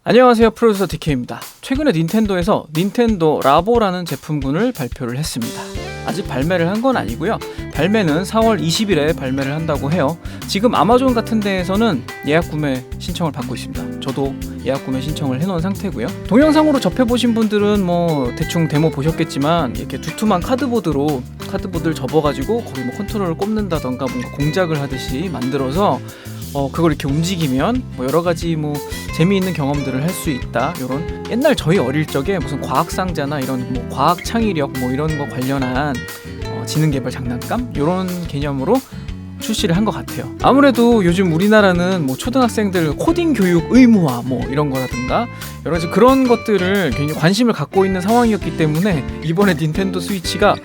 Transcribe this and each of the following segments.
안녕하세요, 프로듀서 DK입니다. 최근에 닌텐도에서 닌텐도 라보라는 제품군을 발표를 했습니다. 아직 발매를 한 건 아니고요. 발매는 4월 20일에 발매를 한다고 해요. 지금 아마존 같은 데에서는 예약 구매 신청을 받고 있습니다. 저도 예약 구매 신청을 해놓은 상태고요. 동영상으로 접해보신 분들은 뭐 대충 데모 보셨겠지만 이렇게 두툼한 카드보드를 접어가지고 거기 뭐 컨트롤을 꼽는다던가 뭔가 공작을 하듯이 만들어서 그걸 이렇게 움직이면 뭐 여러 가지 뭐 재미있는 경험들을 할 수 있다. 요런 옛날 저희 어릴 적에 무슨 과학 상자나 이런 뭐 과학 창의력 뭐 이런 거 관련한 지능 개발 장난감 요런 개념으로 출시를 한 것 같아요. 아무래도 요즘 우리나라는 뭐 초등학생들 코딩 교육 의무화 뭐 이런 거라든가 여러 가지 그런 것들을 굉장히 관심을 갖고 있는 상황이었기 때문에 이번에 닌텐도 스위치가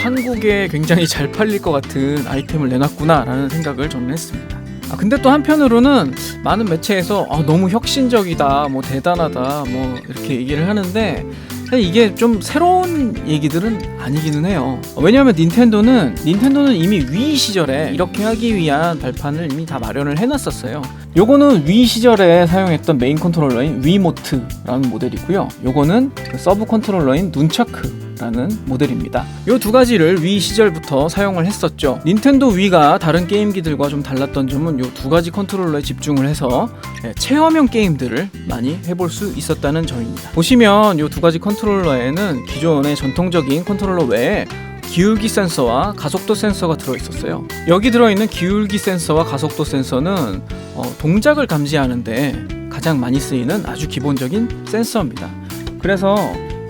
한국에 굉장히 잘 팔릴 것 같은 아이템을 내놨구나라는 생각을 저는 했습니다. 근데 또 한편으로는 많은 매체에서 너무 혁신적이다, 뭐 대단하다, 뭐 이렇게 얘기를 하는데 사실 이게 좀 새로운 얘기들은 아니기는 해요. 왜냐하면 닌텐도는 이미 위 시절에 이렇게 하기 위한 발판을 이미 다 마련을 해놨었어요. 요거는 위 시절에 사용했던 메인 컨트롤러인 위모트라는 모델이고요. 요거는 서브 컨트롤러인 눈차크라는 모델입니다. 요 두 가지를 위 시절부터 사용을 했었죠. 닌텐도 위가 다른 게임기들과 좀 달랐던 점은 요 두 가지 컨트롤러에 집중을 해서 체험형 게임들을 많이 해볼 수 있었다는 점입니다. 보시면 요 두 가지 컨트롤러에는 기존의 전통적인 컨트롤러 외에 기울기 센서와 가속도 센서가 들어있었어요. 여기 들어있는 기울기 센서와 가속도 센서는 동작을 감지하는데 가장 많이 쓰이는 아주 기본적인 센서입니다. 그래서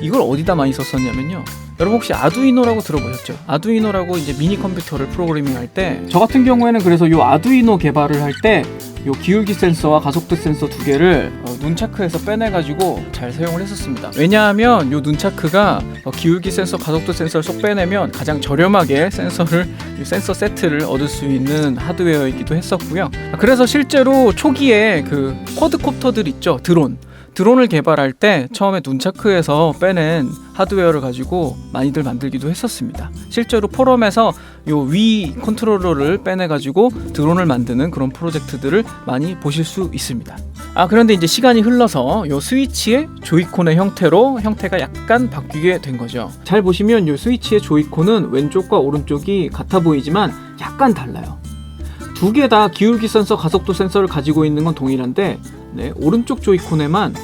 이걸 어디다 많이 썼었냐면요, 여러분 혹시 아두이노라고 들어보셨죠? 아두이노라고 이제 미니 컴퓨터를 프로그래밍 할 때, 저 같은 경우에는 그래서 요 아두이노 개발을 할 때 요 기울기 센서와 가속도 센서 두 개를 눈차크에서 빼내가지고 잘 사용을 했었습니다. 왜냐하면 요 눈차크가 기울기 센서, 가속도 센서를 쏙 빼내면 가장 저렴하게 센서 세트를 얻을 수 있는 하드웨어이기도 했었고요. 그래서 실제로 초기에 그 쿼드콥터들 있죠, 드론을 개발할 때 처음에 눈차크에서 빼낸 하드웨어를 가지고 많이들 만들기도 했었습니다. 실제로 포럼에서 요 위 컨트롤러를 빼내가지고 드론을 만드는 그런 프로젝트들을 많이 보실 수 있습니다. 그런데 이제 시간이 흘러서 요 스위치의 조이콘의 형태가 약간 바뀌게 된 거죠. 잘 보시면 요 스위치의 조이콘은 왼쪽과 오른쪽이 같아 보이지만 약간 달라요. 두 개 다 기울기 센서, 가속도 센서를 가지고 있는 건 동일한데 오른쪽 조이콘에만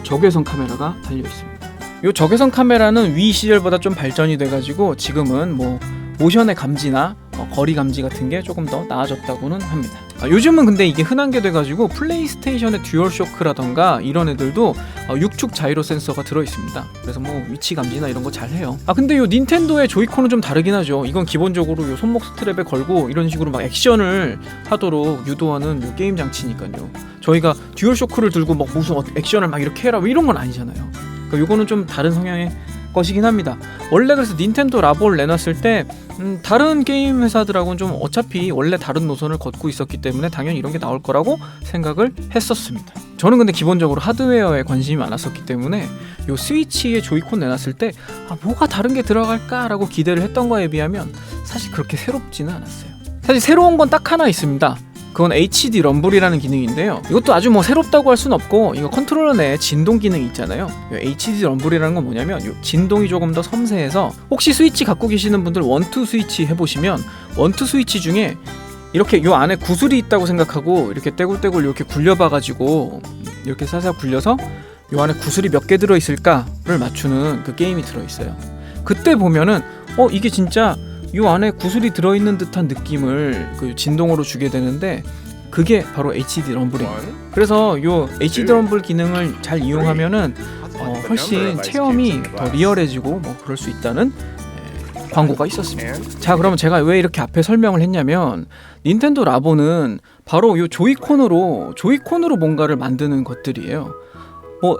적외선 카메라가 달려 있습니다. 이 적외선 카메라는 위 시절보다 좀 발전이 돼가지고 지금은 뭐 모션의 감지나 거리 감지 같은 게 조금 더 나아졌다고는 합니다. 요즘은 근데 이게 흔한 게 돼가지고 플레이스테이션의 듀얼쇼크라던가 이런 애들도 6축 자이로 센서가 들어있습니다. 그래서 뭐 위치 감지나 이런 거 잘해요. 근데 요 닌텐도의 조이콘은 좀 다르긴 하죠. 이건 기본적으로 요 손목 스트랩에 걸고 이런 식으로 막 액션을 하도록 유도하는 요 게임 장치니까요. 저희가 듀얼쇼크를 들고 막 무슨 액션을 막 이렇게 해라 이런 건 아니잖아요. 그러니까 요거는 좀 다른 성향의 것이긴 합니다. 원래 그래서 닌텐도 라보를 내놨을 때 다른 게임 회사들하고는 좀 어차피 원래 다른 노선을 걷고 있었기 때문에 당연히 이런 게 나올 거라고 생각을 했었습니다. 저는 근데 기본적으로 하드웨어에 관심이 많았었기 때문에 요 스위치에 조이콘 내놨을 때 뭐가 다른 게 들어갈까라고 기대를 했던 거에 비하면 사실 그렇게 새롭지는 않았어요. 사실 새로운 건 딱 하나 있습니다. 그건 HD 럼블이라는 기능인데요. 이것도 아주 뭐 새롭다고 할 순 없고, 이거 컨트롤러 내에 진동 기능이 있잖아요. HD 럼블이라는 건 뭐냐면 진동이 조금 더 섬세해서, 혹시 스위치 갖고 계시는 분들 원투 스위치 해보시면 원투 스위치 중에 이렇게 요 안에 구슬이 있다고 생각하고 이렇게 떼굴떼굴 이렇게 굴려봐가지고 이렇게 살살 굴려서 요 안에 구슬이 몇 개 들어있을까를 맞추는 그 게임이 들어있어요. 그때 보면은 이게 진짜 요 안에 구슬이 들어있는 듯한 느낌을 그 진동으로 주게 되는데, 그게 바로 HD 럼블입니다. 그래서 요 HD 럼블 기능을 잘 이용하면은 훨씬 체험이 더 리얼해지고 뭐 그럴 수 있다는 광고가 있었습니다. 자, 그러면 제가 왜 이렇게 앞에 설명을 했냐면, 닌텐도 라보는 바로 요 조이콘으로 뭔가를 만드는 것들이에요.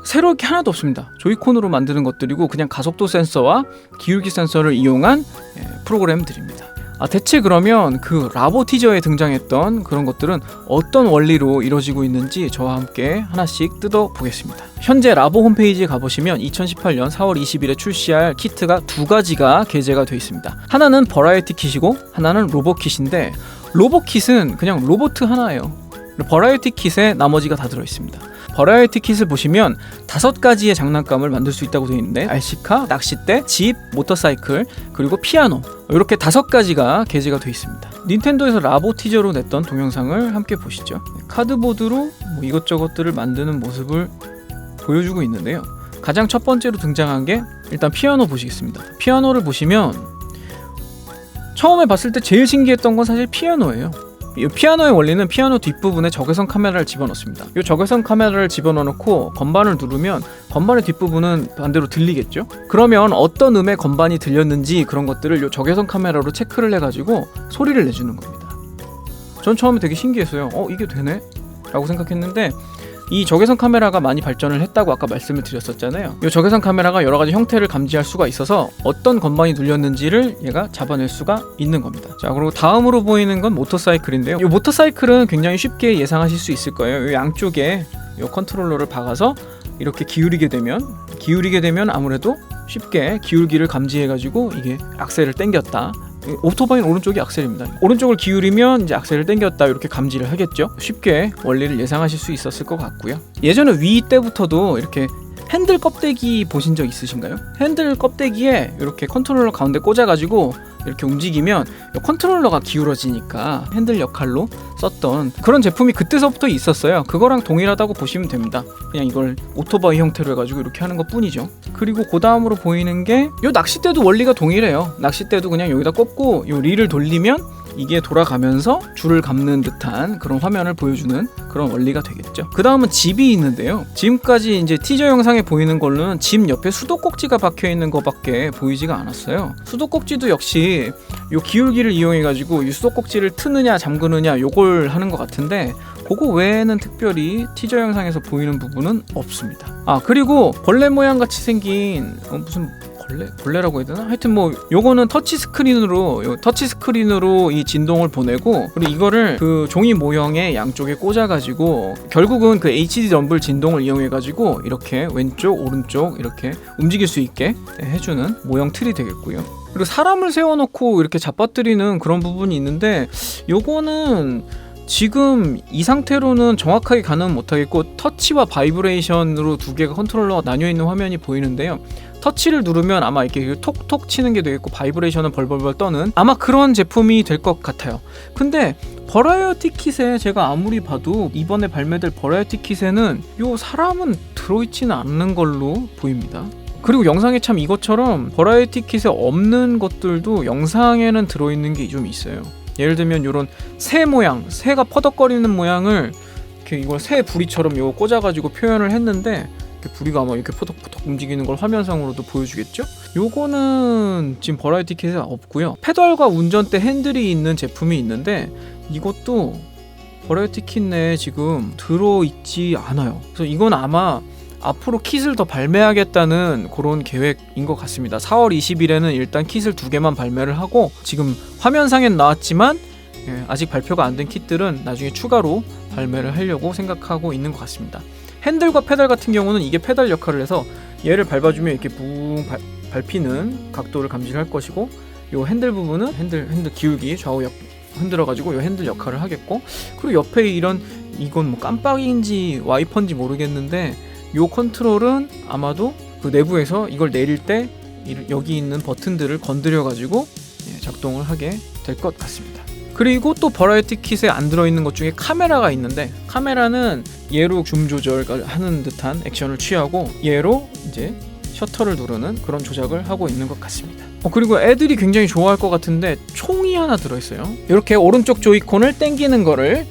새로울 게 하나도 없습니다. 조이콘으로 만드는 것들이고 그냥 가속도 센서와 기울기 센서를 이용한 프로그램들입니다. 대체 그러면 그 라보 티저에 등장했던 그런 것들은 어떤 원리로 이루어지고 있는지 저와 함께 하나씩 뜯어보겠습니다. 현재 라보 홈페이지에 가보시면 2018년 4월 20일에 출시할 키트가 두 가지가 게재가 되어 있습니다. 하나는 버라이어티 킷이고 하나는 로봇 킷인데, 로봇 킷은 그냥 로봇 하나예요. 버라이어티 킷에 나머지가 다 들어있습니다. 버라이어티 킷을 보시면 5가지의 장난감을 만들 수 있다고 되어 있는데 RC카, 낚싯대, 집, 모터사이클, 그리고 피아노 이렇게 5가지가 게재가 되어 있습니다. 닌텐도에서 라보 티저로 냈던 동영상을 함께 보시죠. 카드보드로 뭐 이것저것들을 만드는 모습을 보여주고 있는데요. 가장 첫 번째로 등장한 게 일단 피아노 보시겠습니다. 피아노를 보시면 처음에 봤을 때 제일 신기했던 건 사실 피아노예요. 이 피아노의 원리는 피아노 뒷부분에 적외선 카메라를 집어넣습니다. 이 적외선 카메라를 집어넣고 건반을 누르면 건반의 뒷부분은 반대로 들리겠죠? 그러면 어떤 음의 건반이 들렸는지 그런 것들을 이 적외선 카메라로 체크를 해가지고 소리를 내주는 겁니다. 전 처음에 되게 신기했어요. 이게 되네? 라고 생각했는데 이 적외선 카메라가 많이 발전을 했다고 아까 말씀을 드렸었잖아요. 이 적외선 카메라가 여러 가지 형태를 감지할 수가 있어서 어떤 건반이 눌렸는지를 얘가 잡아낼 수가 있는 겁니다. 자, 그리고 다음으로 보이는 건 모터사이클인데요. 이 모터사이클은 굉장히 쉽게 예상하실 수 있을 거예요. 이 양쪽에 이 컨트롤러를 박아서 이렇게 기울이게 되면 아무래도 쉽게 기울기를 감지해가지고 이게 악셀을 당겼다. 오토바이는 오른쪽이 악셀입니다. 오른쪽을 기울이면 이제 악셀을 당겼다 이렇게 감지를 하겠죠. 쉽게 원리를 예상하실 수 있었을 것 같고요. 예전에 위 때부터도 이렇게 핸들 껍데기 보신 적 있으신가요? 핸들 껍데기에 이렇게 컨트롤러 가운데 꽂아가지고 이렇게 움직이면 컨트롤러가 기울어지니까 핸들 역할로 썼던 그런 제품이 그때서부터 있었어요. 그거랑 동일하다고 보시면 됩니다. 그냥 이걸 오토바이 형태로 해가지고 이렇게 하는 것 뿐이죠. 그리고 그 다음으로 보이는 게 이 낚싯대도 원리가 동일해요. 낚싯대도 그냥 여기다 꽂고 이 릴을 돌리면 이게 돌아가면서 줄을 감는 듯한 그런 화면을 보여주는 그런 원리가 되겠죠. 그 다음은 집이 있는데요. 지금까지 이제 티저 영상에 보이는 걸로는 집 옆에 수도꼭지가 박혀 있는 것밖에 보이지가 않았어요. 수도꼭지도 역시 요 기울기를 이용해 가지고 이 수도꼭지를 트느냐 잠그느냐 요걸 하는 것 같은데 그거 외에는 특별히 티저 영상에서 보이는 부분은 없습니다. 그리고 벌레 모양 같이 생긴 무슨 벌레라고 해야 되나? 하여튼 뭐 요거는 터치 스크린으로 이 진동을 보내고 그리고 이거를 그 종이 모형의 양쪽에 꽂아가지고 결국은 그 HD 럼블 진동을 이용해가지고 이렇게 왼쪽 오른쪽 이렇게 움직일 수 있게 해주는 모형 틀이 되겠고요. 그리고 사람을 세워놓고 이렇게 잡아뜨리는 그런 부분이 있는데 요거는 지금 이 상태로는 정확하게 가늠 못하겠고 터치와 바이브레이션으로 두 개가 컨트롤러가 나뉘어있는 화면이 보이는데요. 터치를 누르면 아마 이렇게 톡톡 치는 게 되겠고 바이브레이션은 벌벌벌 떠는 아마 그런 제품이 될 것 같아요. 근데 버라이어티 킷에 제가 아무리 봐도 이번에 발매될 버라이어티 킷에는 요 사람은 들어있지는 않는 걸로 보입니다. 그리고 영상에 참 이것처럼 버라이어티 킷에 없는 것들도 영상에는 들어있는 게 좀 있어요. 예를 들면 요런 새 모양, 새가 퍼덕거리는 모양을 이렇게 이걸 새 부리처럼 요거 꽂아가지고 표현을 했는데 부리가 아마 이렇게 포덕포덕 움직이는 걸 화면상으로도 보여주겠죠? 요거는 지금 버라이어티 킷에 없고요. 페달과 운전대 핸들이 있는 제품이 있는데 이것도 버라이어티 킷 내에 지금 들어있지 않아요. 그래서 이건 아마 앞으로 킷을 더 발매하겠다는 그런 계획인 것 같습니다. 4월 20일에는 일단 킷을 2개만 발매를 하고 지금 화면상엔 나왔지만 아직 발표가 안 된 킷들은 나중에 추가로 발매를 하려고 생각하고 있는 것 같습니다. 핸들과 페달 같은 경우는 이게 페달 역할을 해서 얘를 밟아주면 이렇게 붕 밟히는 각도를 감지할 것이고 요 핸들 부분은 핸들 기울기 좌우 흔들어가지고 요 핸들 역할을 하겠고 그리고 옆에 이건 뭐 깜빡인지 와이퍼인지 모르겠는데 요 컨트롤은 아마도 그 내부에서 이걸 내릴 때 여기 있는 버튼들을 건드려가지고 작동을 하게 될 것 같습니다. 그리고 또 버라이어티 킷에 안 들어있는 것 중에 카메라가 있는데 카메라는 얘로 줌 조절하는 듯한 액션을 취하고 얘로 이제 셔터를 누르는 그런 조작을 하고 있는 것 같습니다. 그리고 애들이 굉장히 좋아할 것 같은데 총이 하나 들어있어요. 이렇게 오른쪽 조이콘을 당기는 거를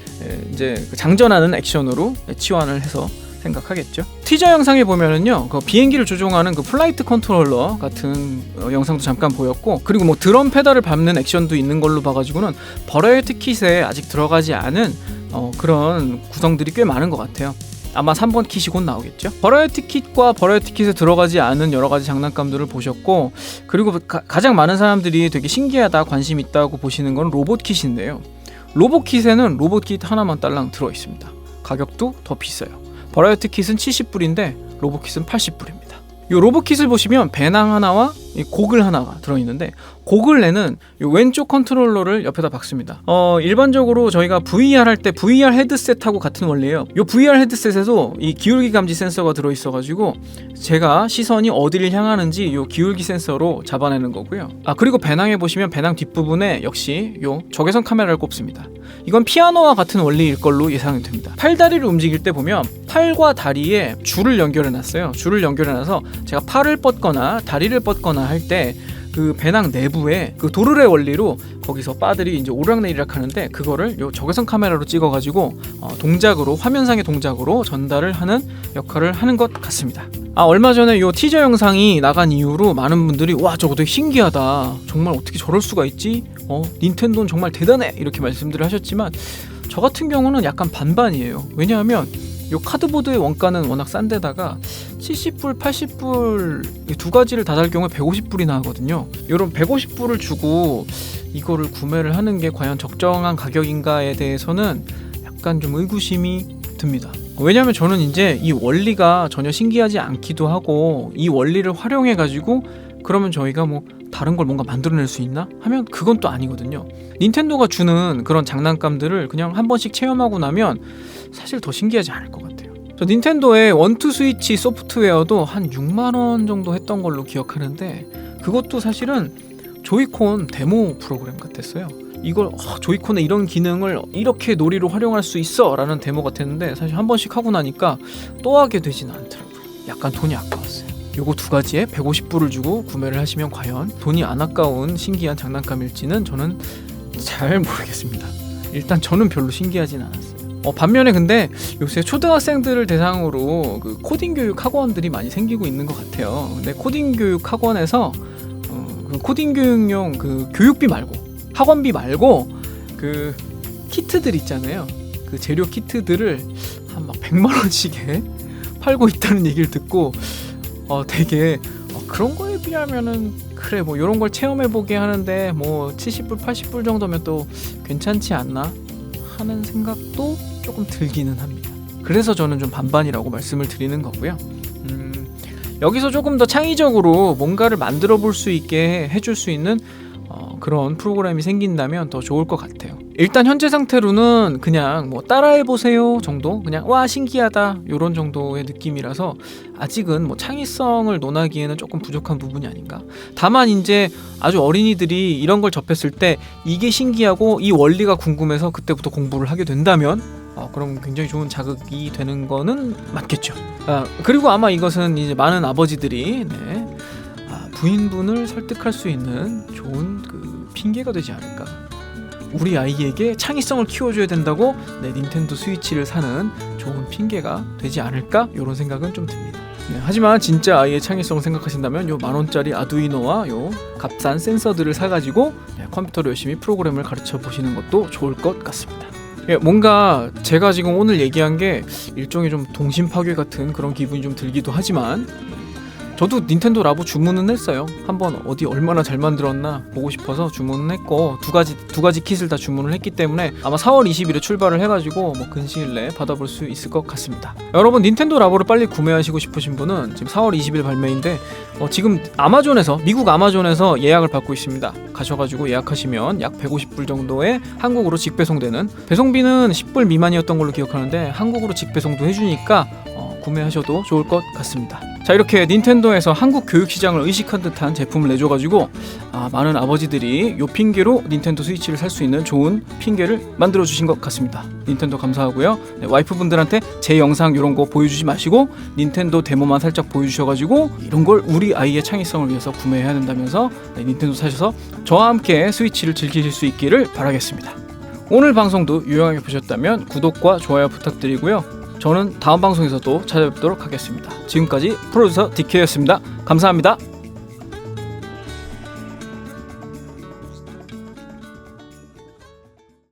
이제 장전하는 액션으로 치환을 해서 생각하겠죠. 티저 영상에 보면은요, 그 비행기를 조종하는 그 플라이트 컨트롤러 같은 영상도 잠깐 보였고, 그리고 뭐 드럼 페달을 밟는 액션도 있는 걸로 봐가지고는 버라이어티 킷에 아직 들어가지 않은 그런 구성들이 꽤 많은 것 같아요. 아마 3번 킷이 곧 나오겠죠. 버라이어티 킷과 버라이어티 kit에 들어가지 않은 여러 가지 장난감들을 보셨고, 그리고 가장 많은 사람들이 되게 신기하다, 관심 있다고 보시는 건 로봇 킷인데요. 로봇 킷에는 로봇 킷 하나만 딸랑 들어 있습니다. 가격도 더 비싸요. 버라이어티 킷은 70불인데 로봇 킷은 80불입니다. 이 로봇 킷을 보시면 배낭 하나와 이 고글 하나가 들어있는데 고글에는 이 왼쪽 컨트롤러를 옆에다 박습니다. 일반적으로 저희가 VR 할 때 VR 헤드셋하고 같은 원리예요. 이 VR 헤드셋에도 이 기울기 감지 센서가 들어있어가지고 제가 시선이 어디를 향하는지 이 기울기 센서로 잡아내는 거고요. 그리고 배낭에 보시면 배낭 뒷부분에 역시 이 적외선 카메라를 꼽습니다. 이건 피아노와 같은 원리일 걸로 예상이 됩니다. 팔다리를 움직일 때 보면 팔과 다리에 줄을 연결해놨어요. 줄을 연결해놔서 제가 팔을 뻗거나 다리를 뻗거나 할 때 그 배낭 내부에 그 도르래 원리로 거기서 바들이 이제 오르락내리락 하는데 그거를 요 적외선 카메라로 찍어가지고 동작으로 화면상의 동작으로 전달을 하는 역할을 하는 것 같습니다. 얼마 전에 요 티저 영상이 나간 이후로 많은 분들이 와 저거 되게 신기하다. 정말 어떻게 저럴 수가 있지? 닌텐도는 정말 대단해 이렇게 말씀들을 하셨지만 저 같은 경우는 약간 반반이에요. 왜냐하면 요 카드보드의 원가는 워낙 싼 데다가 70불, 80불 두 가지를 다 달 경우에 150불이나 하거든요. 요런 150불을 주고 이거를 구매를 하는 게 과연 적정한 가격인가에 대해서는 약간 좀 의구심이 듭니다. 왜냐하면 저는 이제 이 원리가 전혀 신기하지 않기도 하고 이 원리를 활용해 가지고 그러면 저희가 뭐 다른 걸 뭔가 만들어낼 수 있나? 하면 그건 또 아니거든요. 닌텐도가 주는 그런 장난감들을 그냥 한 번씩 체험하고 나면 사실 더 신기하지 않을 것 같아요. 저 닌텐도의 원투 스위치 소프트웨어도 한 6만원 정도 했던 걸로 기억하는데 그것도 사실은 조이콘 데모 프로그램 같았어요. 이걸 조이콘의 이런 기능을 이렇게 놀이로 활용할 수 있어 라는 데모 같았는데 사실 한 번씩 하고 나니까 또 하게 되지는 않더라고요. 약간 돈이 아까웠어요. 요거 두 가지에 150불을 주고 구매를 하시면 과연 돈이 안 아까운 신기한 장난감일지는 저는 잘 모르겠습니다. 일단 저는 별로 신기하진 않았어요. 반면에 근데 요새 초등학생들을 대상으로 그 코딩 교육 학원들이 많이 생기고 있는 것 같아요. 근데 코딩 교육 학원에서 그 코딩 교육용 그 교육비 말고 학원비 말고 그 키트들 있잖아요. 그 재료 키트들을 한 막 100만 원씩에 팔고 있다는 얘기를 듣고 되게 그런 거에 비하면은 그래 뭐 이런 걸 체험해보게 하는데 뭐 70불 80불 정도면 또 괜찮지 않나 하는 생각도 조금 들기는 합니다. 그래서 저는 좀 반반이라고 말씀을 드리는 거고요. 여기서 조금 더 창의적으로 뭔가를 만들어 볼 수 있게 해줄 수 있는 그런 프로그램이 생긴다면 더 좋을 것 같아요. 일단 현재 상태로는 그냥 뭐 따라해보세요 정도? 그냥 와 신기하다 요런 정도의 느낌이라서 아직은 뭐 창의성을 논하기에는 조금 부족한 부분이 아닌가. 다만 이제 아주 어린이들이 이런 걸 접했을 때 이게 신기하고 이 원리가 궁금해서 그때부터 공부를 하게 된다면 그럼 굉장히 좋은 자극이 되는 거는 맞겠죠. 그리고 아마 이것은 이제 많은 아버지들이 부인분을 설득할 수 있는 좋은 그 핑계가 되지 않을까. 우리 아이에게 창의성을 키워줘야 된다고 닌텐도 스위치를 사는 좋은 핑계가 되지 않을까 이런 생각은 좀 듭니다. 하지만 진짜 아이의 창의성을 생각하신다면 요 만원짜리 아두이노와 요 값싼 센서들을 사가지고 컴퓨터로 열심히 프로그램을 가르쳐 보시는 것도 좋을 것 같습니다. 뭔가 제가 지금 오늘 얘기한 게 일종의 좀 동심 파괴 같은 그런 기분이 좀 들기도 하지만 저도 닌텐도 라보 주문은 했어요. 한번 어디 얼마나 잘 만들었나 보고 싶어서 주문은 했고 두 가지 킷을 다 주문을 했기 때문에 아마 4월 20일에 출발을 해가지고 뭐 근시일 내에 받아볼 수 있을 것 같습니다. 여러분 닌텐도 라보를 빨리 구매하시고 싶으신 분은 지금 4월 20일 발매인데 지금 미국 아마존에서 예약을 받고 있습니다. 가셔가지고 예약하시면 약 150불 정도에 한국으로 직배송되는, 배송비는 10불 미만이었던 걸로 기억하는데 한국으로 직배송도 해주니까 구매하셔도 좋을 것 같습니다. 자, 이렇게 닌텐도에서 한국 교육시장을 의식한 듯한 제품을 내줘가지고 많은 아버지들이 요 핑계로 닌텐도 스위치를 살 수 있는 좋은 핑계를 만들어주신 것 같습니다. 닌텐도 감사하고요. 와이프분들한테 제 영상 이런 거 보여주지 마시고 닌텐도 데모만 살짝 보여주셔가지고 이런 걸 우리 아이의 창의성을 위해서 구매해야 된다면서 닌텐도 사셔서 저와 함께 스위치를 즐기실 수 있기를 바라겠습니다. 오늘 방송도 유용하게 보셨다면 구독과 좋아요 부탁드리고요. 저는 다음 방송에서도 찾아뵙도록 하겠습니다. 지금까지 프로듀서 DK였습니다. 감사합니다.